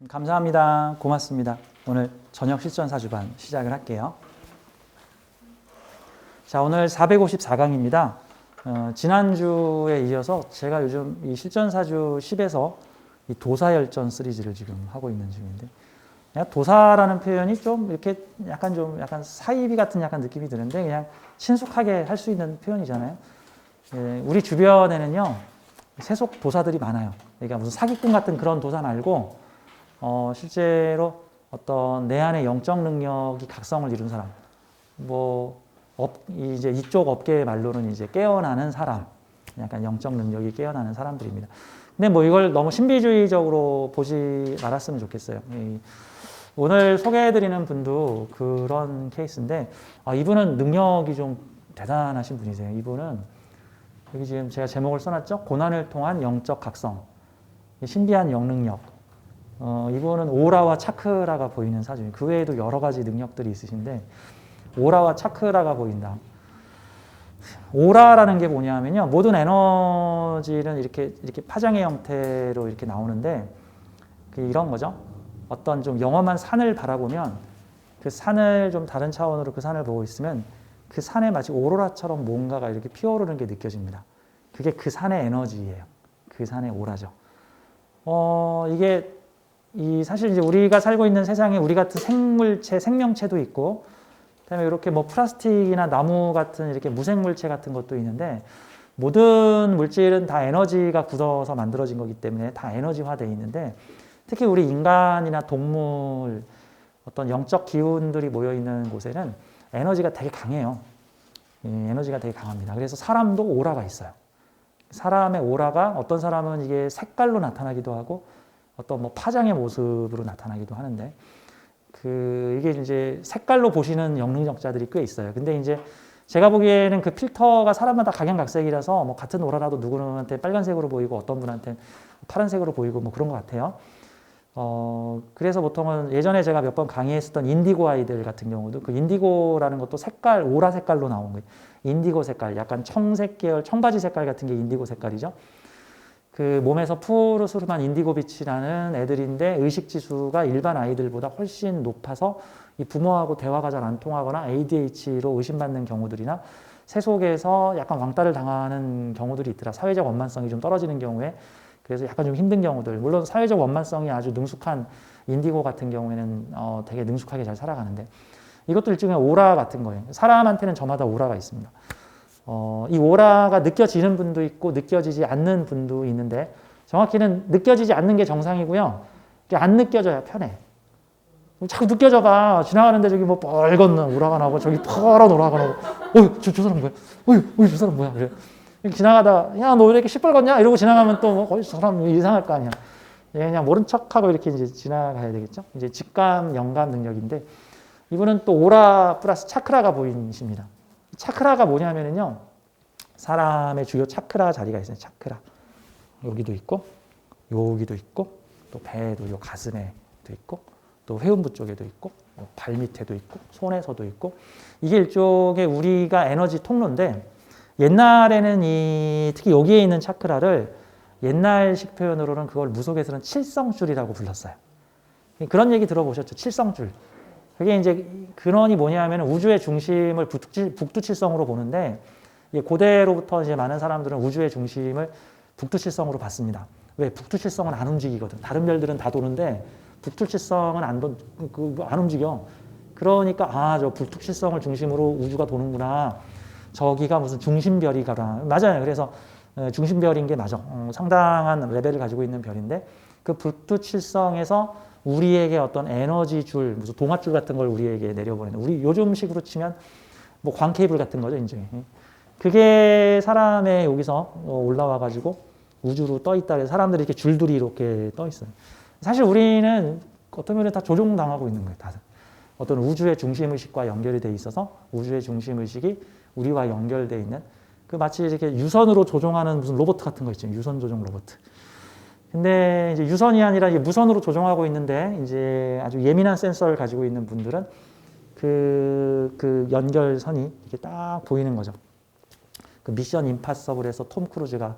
감사합니다. 고맙습니다. 오늘 저녁 실전 사주반 시작을 할게요. 자, 오늘 454강입니다. 지난주에 이어서 제가 요즘 이 실전 사주 10에서 이 도사열전 시리즈를 지금 하고 있는 중인데, 그냥 도사라는 표현이 좀 이렇게 약간 사이비 같은 약간 느낌이 드는데, 그냥 친숙하게 할 수 있는 표현이잖아요. 예, 우리 주변에는요, 세속 도사들이 많아요. 그러니까 무슨 사기꾼 같은 그런 도사 말고, 실제로 어떤 내 안의 영적 능력이 각성을 이룬 사람, 이제 이쪽 업계의 말로는 이제 깨어나는 사람, 약간 영적 능력이 깨어나는 사람들입니다. 근데 뭐 이걸 너무 신비주의적으로 보지 말았으면 좋겠어요. 오늘 소개해드리는 분도 그런 케이스인데, 이분은 능력이 좀 대단하신 분이세요. 이분은 여기 지금 제가 제목을 써놨죠? 고난을 통한 영적 각성, 신비한 영능력. 이분은 오라와 차크라가 보이는 사주예요. 그 외에도 여러 가지 능력들이 있으신데, 오라와 차크라가 보인다. 오라라는 게 뭐냐면요, 모든 에너지는 이렇게 파장의 형태로 이렇게 나오는데, 이런 거죠. 어떤 좀 영험한 산을 바라보면 그 산을 좀 다른 차원으로 그 산을 보고 있으면 그 산에 마치 오로라처럼 뭔가가 이렇게 피어오르는 게 느껴집니다. 그게 그 산의 에너지예요. 그 산의 오라죠. 이게 사실 이제 우리가 살고 있는 세상에 우리 같은 생물체, 생명체도 있고, 그다음에 이렇게 뭐 플라스틱이나 나무 같은 이렇게 무생물체 같은 것도 있는데, 모든 물질은 다 에너지가 굳어서 만들어진 거기 때문에 다 에너지화되어 있는데, 특히 우리 인간이나 동물, 어떤 영적 기운들이 모여 있는 곳에는 에너지가 되게 강해요. 에너지가 되게 강합니다. 그래서 사람도 오라가 있어요. 사람의 오라가 어떤 사람은 이게 색깔로 나타나기도 하고, 어떤 뭐 파장의 모습으로 나타나기도 하는데, 이게 이제 색깔로 보시는 영능력자들이 꽤 있어요. 근데 이제 제가 보기에는 그 필터가 사람마다 각양각색이라서 뭐 같은 오라라도 누구한테 빨간색으로 보이고 어떤 분한테 파란색으로 보이고 뭐 그런 것 같아요. 그래서 보통은 예전에 제가 몇 번 강의했었던 인디고 아이들 같은 경우도 그 인디고라는 것도 색깔, 오라 색깔로 나온 거예요. 인디고 색깔, 약간 청색 계열, 청바지 색깔 같은 게 인디고 색깔이죠. 그 몸에서 푸르스름한 인디고 빛이라는 애들인데 의식 지수가 일반 아이들보다 훨씬 높아서 이 부모하고 대화가 잘 안 통하거나 ADHD로 의심받는 경우들이나 세속에서 약간 왕따를 당하는 경우들이 있더라. 사회적 원만성이 좀 떨어지는 경우에. 그래서 약간 좀 힘든 경우들. 물론 사회적 원만성이 아주 능숙한 인디고 같은 경우에는 되게 능숙하게 잘 살아가는데, 이것도 일종의 오라 같은 거예요. 사람한테는 저마다 오라가 있습니다. 이 오라가 느껴지는 분도 있고 느껴지지 않는 분도 있는데, 정확히는 느껴지지 않는 게 정상이고요. 안 느껴져야 편해. 자꾸 느껴져봐. 지나가는데 저기 뭐 빨간 오라가 나고 저기 파란 오라가 나고, 저 사람 뭐야? 저 사람 뭐야? 그래. 지나가다 야, 너 왜 이렇게 시뻘겋냐? 이러고 지나가면 또 저 사람 이상할 거 아니야. 그냥 모른 척하고 이렇게 이제 지나가야 되겠죠. 이제 직감, 영감 능력인데, 이분은 또 오라 플러스 차크라가 보이십니다. 차크라가 뭐냐면요, 사람의 주요 차크라 자리가 있어요. 차크라. 여기도 있고, 여기도 있고, 또 배에도, 요 가슴에도 있고, 또 회음부 쪽에도 있고, 발 밑에도 있고, 손에서도 있고, 이게 일종의 우리가 에너지 통로인데, 옛날에는 특히 여기에 있는 차크라를 옛날식 표현으로는 그걸 무속에서는 칠성줄이라고 불렀어요. 그런 얘기 들어보셨죠? 칠성줄. 그게 이제 근원이 뭐냐면 우주의 중심을 북두칠성으로 보는데, 고대로부터 이제 많은 사람들은 우주의 중심을 북두칠성으로 봤습니다. 왜? 북두칠성은 안 움직이거든. 다른 별들은 다 도는데 북두칠성은 안 움직여. 그러니까 저 북두칠성을 중심으로 우주가 도는구나. 저기가 무슨 중심별이가라. 맞아요. 그래서 중심별인 게 맞아. 상당한 레벨을 가지고 있는 별인데, 그 북두칠성에서 우리에게 어떤 에너지 줄, 무슨 동아줄 같은 걸 우리에게 내려보내는, 우리 요즘식으로 치면 뭐 광케이블 같은 거죠, 이제. 그게 사람의 여기서 올라와가지고 우주로 떠 있다. 그래서 사람들이 이렇게 줄들이 이렇게 떠 있어요. 사실 우리는 어떤 면에 다 조종당하고 있는 거예요, 다들. 어떤 우주의 중심의식과 연결이 돼 있어서 우주의 중심의식이 우리와 연결돼 있는, 그 마치 이렇게 유선으로 조종하는 무슨 로봇 같은 거 있죠. 유선 조종 로봇. 근데 이제 유선이 아니라 무선으로 조종하고 있는데, 이제 아주 예민한 센서를 가지고 있는 분들은 그 연결선이 이렇게 딱 보이는 거죠. 그 미션 임파서블에서 톰 크루즈가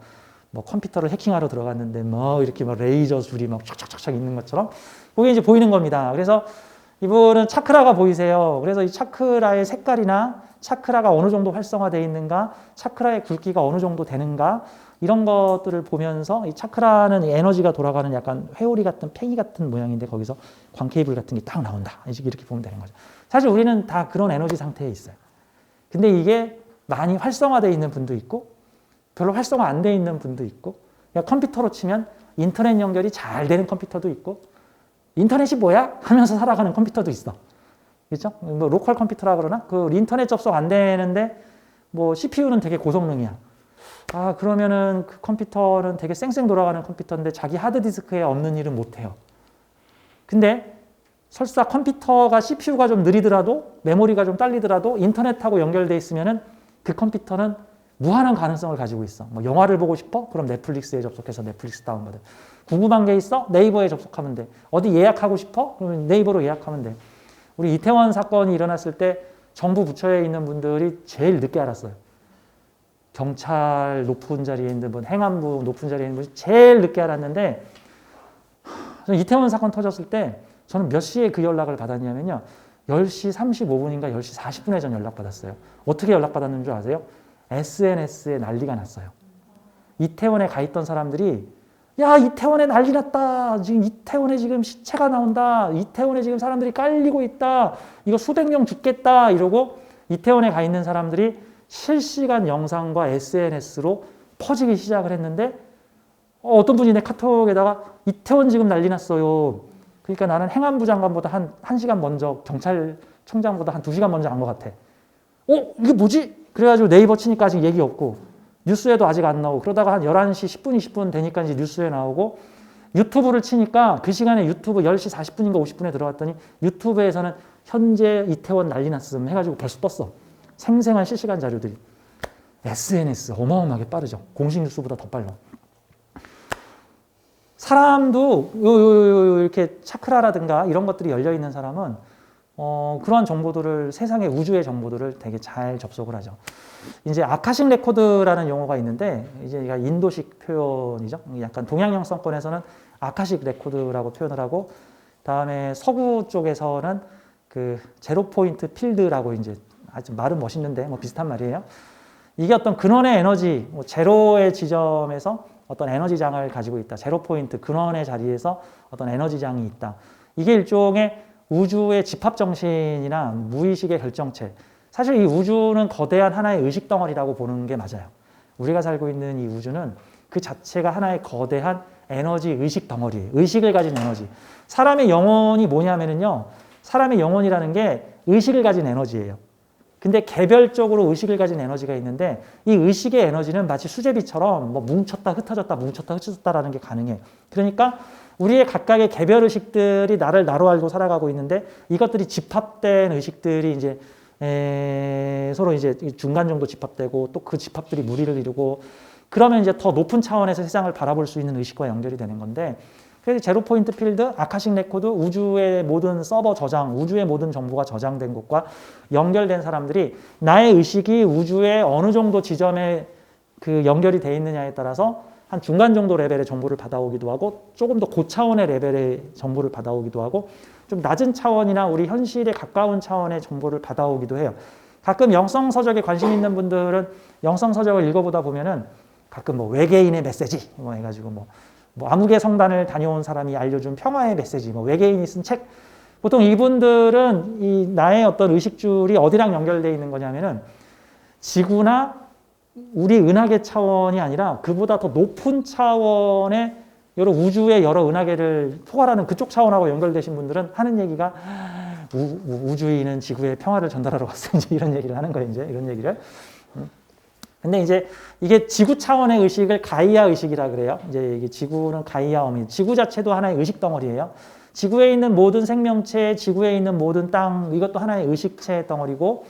뭐 컴퓨터를 해킹하러 들어갔는데 뭐 이렇게 막 레이저 줄이 막 촥촥촥촥 있는 것처럼 그게 이제 보이는 겁니다. 그래서 이분은 차크라가 보이세요. 그래서 이 차크라의 색깔이나 차크라가 어느 정도 활성화되어 있는가, 차크라의 굵기가 어느 정도 되는가 이런 것들을 보면서 이 차크라는 에너지가 돌아가는 약간 회오리 같은 팽이 같은 모양인데 거기서 광 케이블 같은 게 딱 나온다. 이렇게 보면 되는 거죠. 사실 우리는 다 그런 에너지 상태에 있어요. 근데 이게 많이 활성화되어 있는 분도 있고 별로 활성화 안 돼 있는 분도 있고 그러니까 컴퓨터로 치면 인터넷 연결이 잘 되는 컴퓨터도 있고 인터넷이 뭐야? 하면서 살아가는 컴퓨터도 있어. 그렇죠? 뭐 로컬 컴퓨터라 그러나? 그 인터넷 접속 안 되는데 뭐 CPU는 되게 고성능이야. 아, 그러면은 그 컴퓨터는 되게 쌩쌩 돌아가는 컴퓨터인데 자기 하드디스크에 없는 일은 못 해요. 근데 설사 컴퓨터가 CPU가 좀 느리더라도 메모리가 좀 딸리더라도 인터넷하고 연결돼 있으면은 그 컴퓨터는 무한한 가능성을 가지고 있어. 뭐 영화를 보고 싶어? 그럼 넷플릭스에 접속해서 넷플릭스 다운받아. 궁금한 게 있어? 네이버에 접속하면 돼. 어디 예약하고 싶어? 그러면 네이버로 예약하면 돼. 우리 이태원 사건이 일어났을 때 정부 부처에 있는 분들이 제일 늦게 알았어요. 경찰 높은 자리에 있는 분, 행안부 높은 자리에 있는 분이 제일 늦게 알았는데 이태원 사건 터졌을 때 저는 몇 시에 그 연락을 받았냐면요. 10시 35분인가 10시 40분에 전 연락받았어요. 어떻게 연락받았는 줄 아세요? SNS에 난리가 났어요. 이태원에 가 있던 사람들이 야, 이태원에 난리 났다. 지금 이태원에 지금 시체가 나온다. 이태원에 지금 사람들이 깔리고 있다. 이거 수백 명 죽겠다. 이러고 이태원에 가 있는 사람들이 실시간 영상과 SNS로 퍼지기 시작을 했는데 어떤 분이 내 카톡에다가 이태원 지금 난리 났어요. 그러니까 나는 행안부 장관보다 한 1시간 먼저 경찰청장보다 한 2시간 먼저 간 것 같아. 이게 뭐지? 그래가지고 네이버 치니까 아직 얘기 없고 뉴스에도 아직 안 나오고 그러다가 한 11시 10분, 20분 되니까 이제 뉴스에 나오고 유튜브를 치니까 그 시간에 유튜브 10시 40분인가 50분에 들어갔더니 유튜브에서는 현재 이태원 난리 났음 해가지고 벌써 떴어. 생생한 실시간 자료들이. SNS 어마어마하게 빠르죠. 공식 뉴스보다 더 빨라. 사람도 이렇게 차크라라든가 이런 것들이 열려있는 사람은 그런 정보들을 세상의 우주의 정보들을 되게 잘 접속을 하죠. 이제 아카식 레코드라는 용어가 있는데 이제 인도식 표현이죠. 약간 동양영성권에서는 아카식 레코드라고 표현을 하고 다음에 서구 쪽에서는 그 제로 포인트 필드라고 이제 아주 말은 멋있는데 뭐 비슷한 말이에요. 이게 어떤 근원의 에너지, 뭐 제로의 지점에서 어떤 에너지장을 가지고 있다. 제로 포인트 근원의 자리에서 어떤 에너지장이 있다. 이게 일종의 우주의 집합정신이나 무의식의 결정체. 사실 이 우주는 거대한 하나의 의식 덩어리라고 보는 게 맞아요. 우리가 살고 있는 이 우주는 그 자체가 하나의 거대한 에너지 의식 덩어리예요. 의식을 가진 에너지. 사람의 영혼이 뭐냐면요. 사람의 영혼이라는 게 의식을 가진 에너지예요. 근데 개별적으로 의식을 가진 에너지가 있는데 이 의식의 에너지는 마치 수제비처럼 뭐 뭉쳤다 흩어졌다 뭉쳤다 흩어졌다라는 게 가능해요. 그러니까 우리의 각각의 개별 의식들이 나를 나로 알고 살아가고 있는데 이것들이 집합된 의식들이 이제 서로 이제 중간 정도 집합되고 또 그 집합들이 무리를 이루고 그러면 이제 더 높은 차원에서 세상을 바라볼 수 있는 의식과 연결이 되는 건데 그래서 제로 포인트 필드, 아카식 레코드, 우주의 모든 서버 저장, 우주의 모든 정보가 저장된 곳과 연결된 사람들이 나의 의식이 우주의 어느 정도 지점에 그 연결이 돼 있느냐에 따라서 한 중간 정도 레벨의 정보를 받아오기도 하고 조금 더 고차원의 레벨의 정보를 받아오기도 하고 좀 낮은 차원이나 우리 현실에 가까운 차원의 정보를 받아오기도 해요. 가끔 영성서적에 관심 있는 분들은 영성서적을 읽어보다 보면은 가끔 뭐 외계인의 메시지 뭐 해가지고 뭐 암흑의 성단을 다녀온 사람이 알려준 평화의 메시지, 뭐 외계인이 쓴 책. 보통 이분들은 이 나의 어떤 의식줄이 어디랑 연결되어 있는 거냐면은 지구나 우리 은하계 차원이 아니라 그보다 더 높은 차원의 여러 우주의 여러 은하계를 포괄하는 그쪽 차원하고 연결되신 분들은 하는 얘기가 우주인은 지구에 평화를 전달하러 왔어. 이제 이런 얘기를 하는 거예요. 이제 이런 얘기를. 근데 이제 이게 지구 차원의 의식을 가이아 의식이라 그래요. 이제 이게 지구는 가이아 어미. 지구 자체도 하나의 의식 덩어리예요. 지구에 있는 모든 생명체, 지구에 있는 모든 땅, 이것도 하나의 의식체 덩어리고,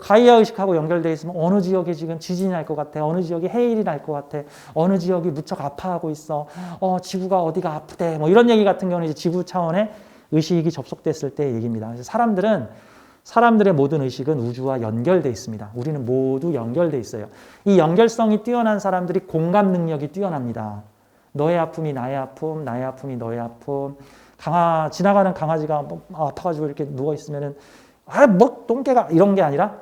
가이아 의식하고 연결되어 있으면 어느 지역에 지금 지진이 날 것 같아. 어느 지역에 해일이 날 것 같아. 어느 지역이 무척 아파하고 있어. 지구가 어디가 아프대. 뭐 이런 얘기 같은 경우는 이제 지구 차원의 의식이 접속됐을 때 얘기입니다. 그래서 사람들의 모든 의식은 우주와 연결돼 있습니다. 우리는 모두 연결돼 있어요. 이 연결성이 뛰어난 사람들이 공감 능력이 뛰어납니다. 너의 아픔이 나의 아픔, 나의 아픔이 너의 아픔. 지나가는 강아지가 아파가지고 이렇게 누워있으면은, 똥개가, 이런 게 아니라,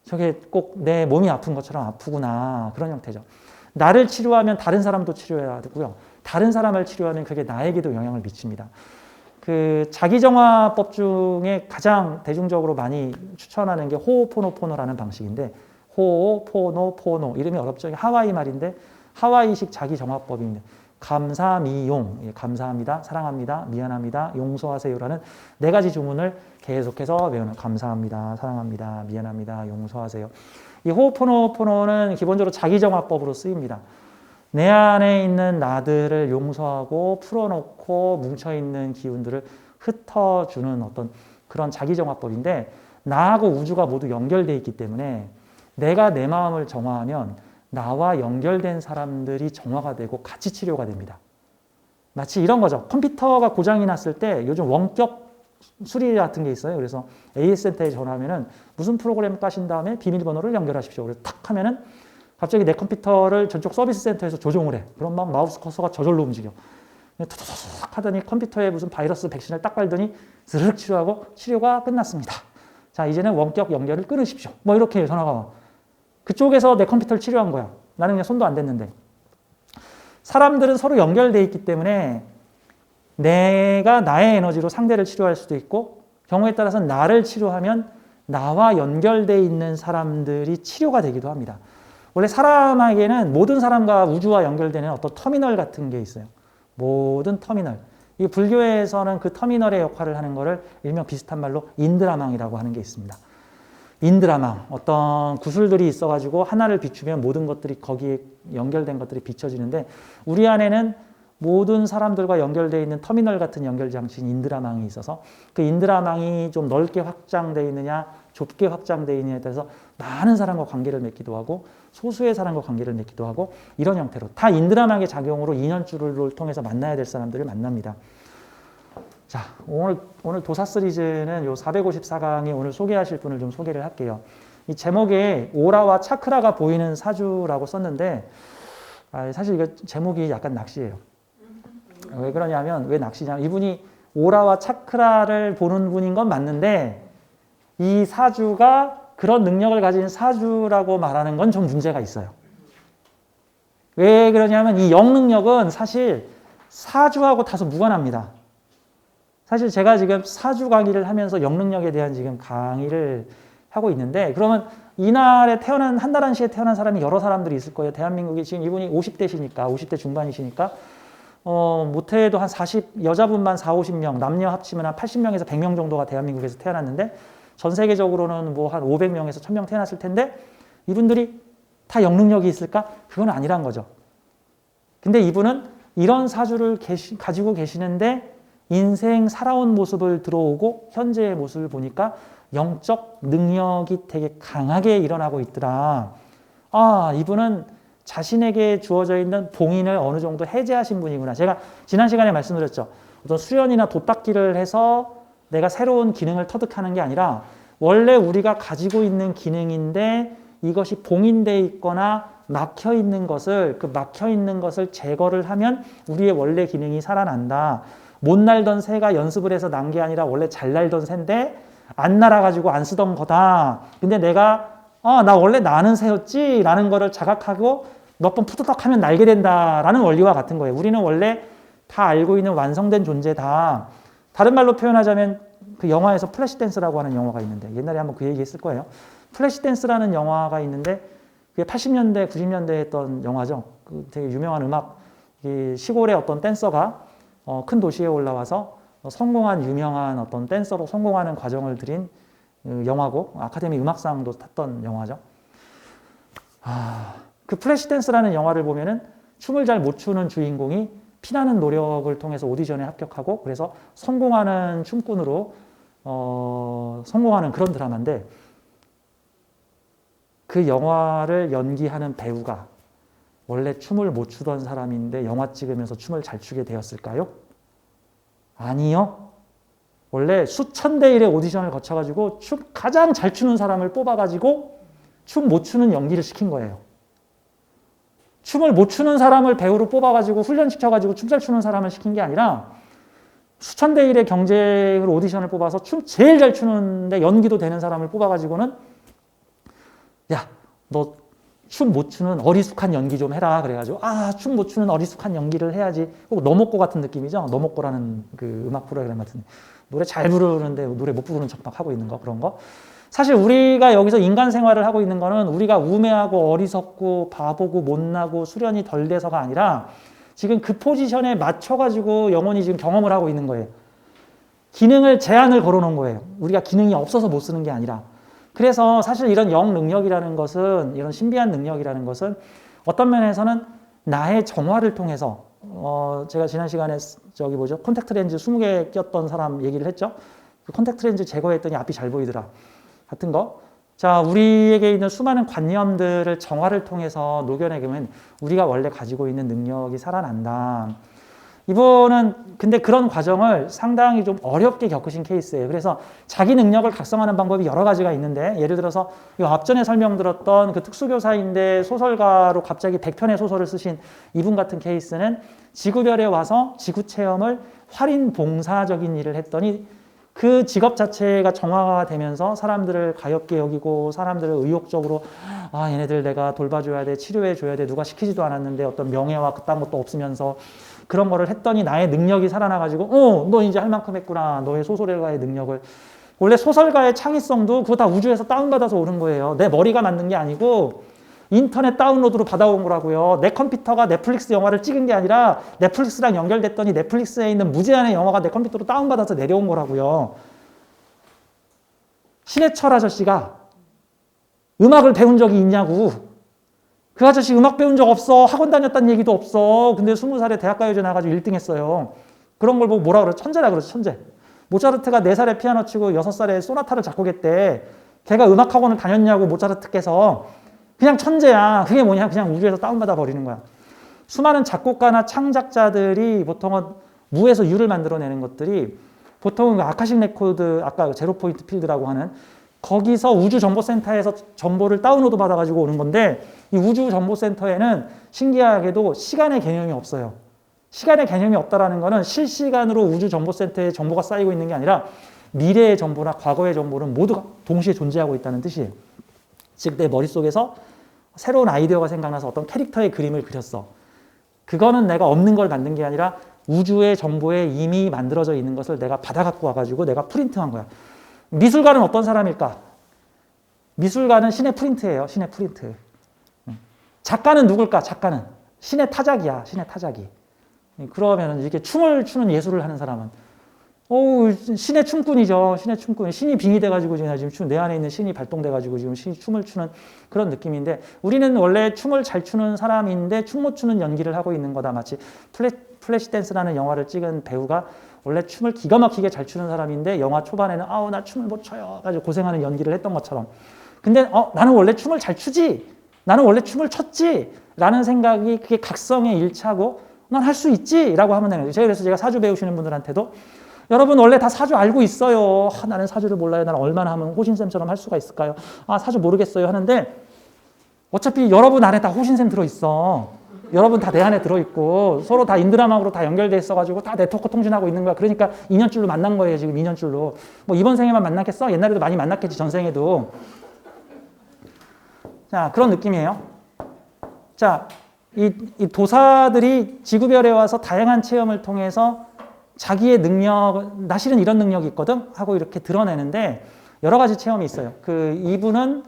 저게 꼭 내 몸이 아픈 것처럼 아프구나. 그런 형태죠. 나를 치료하면 다른 사람도 치료해야 되고요. 다른 사람을 치료하면 그게 나에게도 영향을 미칩니다. 그 자기정화법 중에 가장 대중적으로 많이 추천하는 게 호호포노포노라는 방식인데, 호호포노포노. 이름이 어렵죠. 하와이 말인데, 하와이식 자기정화법입니다. 감사미용, 감사합니다, 사랑합니다, 미안합니다, 용서하세요라는 네 가지 주문을 계속해서 외우는 감사합니다, 사랑합니다, 미안합니다, 용서하세요. 이 호호포노포노는 기본적으로 자기정화법으로 쓰입니다. 내 안에 있는 나들을 용서하고 풀어놓고 뭉쳐있는 기운들을 흩어주는 어떤 그런 자기정화법인데, 나하고 우주가 모두 연결되어 있기 때문에 내가 내 마음을 정화하면 나와 연결된 사람들이 정화가 되고 같이 치료가 됩니다. 마치 이런 거죠. 컴퓨터가 고장이 났을 때 요즘 원격 수리 같은 게 있어요. 그래서 AS센터에 전화하면은 무슨 프로그램 까신 다음에 비밀번호를 연결하십시오. 그래서 탁 하면은 갑자기 내 컴퓨터를 저쪽 서비스 센터에서 조종을 해. 그럼 막 마우스 커서가 저절로 움직여. 툭툭툭 하더니 컴퓨터에 무슨 바이러스 백신을 딱 깔더니 스르륵 치료하고 치료가 끝났습니다. 자, 이제는 원격 연결을 끊으십시오. 뭐 이렇게 전화가 와. 그쪽에서 내 컴퓨터를 치료한 거야. 나는 그냥 손도 안 댔는데. 사람들은 서로 연결되어 있기 때문에 내가 나의 에너지로 상대를 치료할 수도 있고, 경우에 따라서는 나를 치료하면 나와 연결되어 있는 사람들이 치료가 되기도 합니다. 원래 사람에게는 모든 사람과 우주와 연결되는 어떤 터미널 같은 게 있어요. 모든 터미널. 이 불교에서는 그 터미널의 역할을 하는 것을 일명 비슷한 말로 인드라망이라고 하는 게 있습니다. 인드라망, 어떤 구슬들이 있어가지고 하나를 비추면 모든 것들이 거기에 연결된 것들이 비춰지는데, 우리 안에는 모든 사람들과 연결되어 있는 터미널 같은 연결 장치인 인드라망이 있어서 그 인드라망이 좀 넓게 확장되어 있느냐 좁게 확장되어 있느냐에 따라서 많은 사람과 관계를 맺기도 하고 소수의 사람과 관계를 맺기도 하고, 이런 형태로 다 인드라망의 작용으로 인연줄을 통해서 만나야 될 사람들을 만납니다. 자, 오늘 도사 시리즈는 요 454강에 오늘 소개하실 분을 좀 소개를 할게요. 이 제목에 오라와 차크라가 보이는 사주라고 썼는데, 사실 이거 제목이 약간 낚시예요. 왜 그러냐면, 왜 낚시냐면, 이분이 오라와 차크라를 보는 분인 건 맞는데, 이 사주가 그런 능력을 가진 사주라고 말하는 건 좀 문제가 있어요. 왜 그러냐면, 이 영능력은 사실 사주하고 다소 무관합니다. 사실 제가 지금 사주 강의를 하면서 영능력에 대한 지금 강의를 하고 있는데, 그러면 이날에 한달 시에 태어난 사람이 여러 사람들이 있을 거예요. 대한민국이 지금 이분이 50대시니까, 50대 중반이시니까, 못해도 한 여자분만 50명, 남녀 합치면 한 80명에서 100명 정도가 대한민국에서 태어났는데, 전 세계적으로는 뭐 한 500명에서 1000명 태어났을 텐데, 이분들이 다 영능력이 있을까? 그건 아니란 거죠. 근데 이분은 이런 사주를 가지고 계시는데, 인생 살아온 모습을 들어오고 현재의 모습을 보니까 영적 능력이 되게 강하게 일어나고 있더라. 이분은 자신에게 주어져 있는 봉인을 어느 정도 해제하신 분이구나. 제가 지난 시간에 말씀드렸죠. 어떤 수련이나 돛닦기를 해서 내가 새로운 기능을 터득하는 게 아니라 원래 우리가 가지고 있는 기능인데 이것이 봉인되어 있거나 막혀 있는 것을 제거를 하면 우리의 원래 기능이 살아난다. 못 날던 새가 연습을 해서 난 게 아니라 원래 잘 날던 새인데 안 날아가지고 안 쓰던 거다. 근데 내가 나 원래 나는 새였지 라는 거를 자각하고 몇 번 푸드덕 하면 날게 된다라는 원리와 같은 거예요. 우리는 원래 다 알고 있는 완성된 존재다. 다른 말로 표현하자면 그 영화에서 플래시댄스라고 하는 영화가 있는데, 옛날에 한번 그 얘기 했을 거예요. 플래시댄스라는 영화가 있는데 그게 80년대, 90년대에 했던 영화죠. 그 되게 유명한 시골의 어떤 댄서가 큰 도시에 올라와서 성공한 유명한 어떤 댄서로 성공하는 과정을 드린 영화고, 아카데미 음악상도 탔던 영화죠. 그 플래시댄스라는 영화를 보면은 춤을 잘 못 추는 주인공이 피나는 노력을 통해서 오디션에 합격하고, 그래서 성공하는 춤꾼으로 성공하는 그런 드라마인데, 그 영화를 연기하는 배우가 원래 춤을 못 추던 사람인데 영화 찍으면서 춤을 잘 추게 되었을까요? 아니요. 원래 수천 대 1의 오디션을 거쳐가지고 춤 가장 잘 추는 사람을 뽑아가지고 춤 못 추는 연기를 시킨 거예요. 춤을 못 추는 사람을 배우로 뽑아가지고 훈련시켜가지고 춤 잘 추는 사람을 시킨 게 아니라 수천 대 1의 경쟁을 오디션을 뽑아서 춤 제일 잘 추는데 연기도 되는 사람을 뽑아가지고는 야, 너 춤 못 추는 어리숙한 연기 좀 해라. 그래가지고 춤 못 추는 어리숙한 연기를 해야지. 꼭 너목고 같은 느낌이죠. 너목고라는 그 음악 프로그램 같은 노래 잘 부르는데 노래 못 부르는 척 막 하고 있는 거 그런 거. 사실 우리가 여기서 인간 생활을 하고 있는 거는 우리가 우매하고 어리석고 바보고 못나고 수련이 덜 돼서가 아니라 지금 그 포지션에 맞춰가지고 영혼이 지금 경험을 하고 있는 거예요. 기능을 제한을 걸어놓은 거예요. 우리가 기능이 없어서 못 쓰는 게 아니라. 그래서 사실 이런 영 능력이라는 것은, 이런 신비한 능력이라는 것은 어떤 면에서는 나의 정화를 통해서, 제가 지난 시간에 콘택트 렌즈 20개 꼈던 사람 얘기를 했죠. 그 콘택트 렌즈 제거했더니 앞이 잘 보이더라. 같은 거. 자, 우리에게 있는 수많은 관념들을 정화를 통해서 녹여내면 우리가 원래 가지고 있는 능력이 살아난다. 이분은 근데 그런 과정을 상당히 좀 어렵게 겪으신 케이스예요. 그래서 자기 능력을 각성하는 방법이 여러 가지가 있는데, 예를 들어서 이 앞전에 설명드렸던 그 특수교사인데 소설가로 갑자기 100편의 소설을 쓰신 이분 같은 케이스는 지구별에 와서 지구 체험을 활인 봉사적인 일을 했더니 그 직업 자체가 정화가 되면서 사람들을 가엽게 여기고 사람들을 의욕적으로 얘네들 내가 돌봐줘야 돼, 치료해줘야 돼, 누가 시키지도 않았는데 어떤 명예와 그딴 것도 없으면서 그런 거를 했더니 나의 능력이 살아나가지고 너 이제 할 만큼 했구나. 너의 소설가의 능력을. 원래 소설가의 창의성도 그거 다 우주에서 다운받아서 오는 거예요. 내 머리가 만든 게 아니고 인터넷 다운로드로 받아온 거라고요. 내 컴퓨터가 넷플릭스 영화를 찍은 게 아니라 넷플릭스랑 연결됐더니 넷플릭스에 있는 무제한의 영화가 내 컴퓨터로 다운받아서 내려온 거라고요. 신해철 아저씨가 음악을 배운 적이 있냐고. 그 아저씨 음악 배운 적 없어. 학원 다녔다는 얘기도 없어. 근데 20살에 대학가요제 나가지고 1등 했어요. 그런 걸 보고 뭐라 그러죠? 천재라 그러죠. 천재. 모차르트가 4살에 피아노 치고 6살에 소나타를 작곡했대. 걔가 음악학원을 다녔냐고 모차르트께서. 그냥 천재야. 그게 뭐냐? 그냥 우주에서 다운받아 버리는 거야. 수많은 작곡가나 창작자들이 보통은 무에서 유를 만들어내는 것들이 보통은 아카식 레코드, 아까 제로 포인트 필드라고 하는 거기서 우주정보센터에서 정보를 다운로드 받아가지고 오는 건데, 이 우주정보센터에는 신기하게도 시간의 개념이 없어요. 시간의 개념이 없다라는 거는 실시간으로 우주정보센터에 정보가 쌓이고 있는 게 아니라 미래의 정보나 과거의 정보는 모두가 동시에 존재하고 있다는 뜻이에요. 즉, 내 머릿속에서 새로운 아이디어가 생각나서 어떤 캐릭터의 그림을 그렸어. 그거는 내가 없는 걸 만든 게 아니라 우주의 정보에 이미 만들어져 있는 것을 내가 받아 갖고 와가지고 내가 프린트한 거야. 미술가는 어떤 사람일까? 미술가는 신의 프린트예요. 신의 프린트. 작가는 누굴까? 작가는 신의 타작이야. 신의 타작이. 그러면 이렇게 춤을 추는 예술을 하는 사람은 신의 춤꾼이죠. 신의 춤꾼. 신이 빙의돼가지고 지금 내 안에 있는 신이 발동돼가지고 지금 신이 춤을 추는 그런 느낌인데, 우리는 원래 춤을 잘 추는 사람인데 춤 못 추는 연기를 하고 있는 거다. 마치 플래시 댄스라는 영화를 찍은 배우가 원래 춤을 기가 막히게 잘 추는 사람인데 영화 초반에는 나 춤을 못 춰요. 가지고 고생하는 연기를 했던 것처럼. 근데 나는 원래 춤을 잘 추지. 나는 원래 춤을 췄지. 라는 생각이 그게 각성의 일차고 난 할 수 있지. 라고 하면 되는 거죠. 그래서 제가 사주 배우시는 분들한테도 여러분 원래 다 사주 알고 있어요. 나는 사주를 몰라요. 나는 얼마나 하면 호신쌤처럼 할 수가 있을까요? 사주 모르겠어요. 하는데 어차피 여러분 안에 다 호신쌤 들어있어. 여러분 다 내 안에 들어있고 서로 다 인드라막으로 다 연결돼 있어가지고 다 네트워크 통신하고 있는 거야. 그러니까 인연줄로 만난 거예요. 지금 인연줄로. 뭐 이번 생에만 만났겠어? 옛날에도 많이 만났겠지. 전생에도. 자, 그런 느낌이에요. 자, 이 도사들이 지구별에 와서 다양한 체험을 통해서 자기의 능력, 나 실은 이런 능력이 있거든? 하고 이렇게 드러내는데 여러 가지 체험이 있어요. 이분은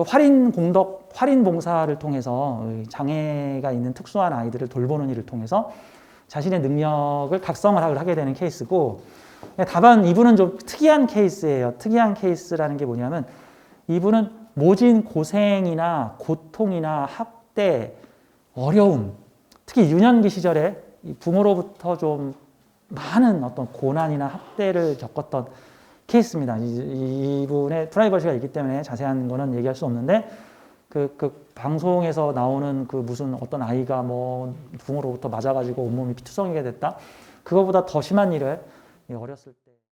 활인 공덕, 활인 봉사를 통해서 장애가 있는 특수한 아이들을 돌보는 일을 통해서 자신의 능력을 각성을 하게 되는 케이스고, 다만 이분은 좀 특이한 케이스예요. 특이한 케이스라는 게 뭐냐면 이분은 모진 고생이나 고통이나 학대, 어려움, 특히 유년기 시절에 부모로부터 좀 많은 어떤 고난이나 학대를 겪었던 케이스입니다. 이분의 프라이버시가 있기 때문에 자세한 거는 얘기할 수 없는데, 그 방송에서 나오는 그 무슨 어떤 아이가 뭐 부모로부터 맞아가지고 온몸이 피투성이게 됐다. 그거보다 더 심한 일을 어렸을 때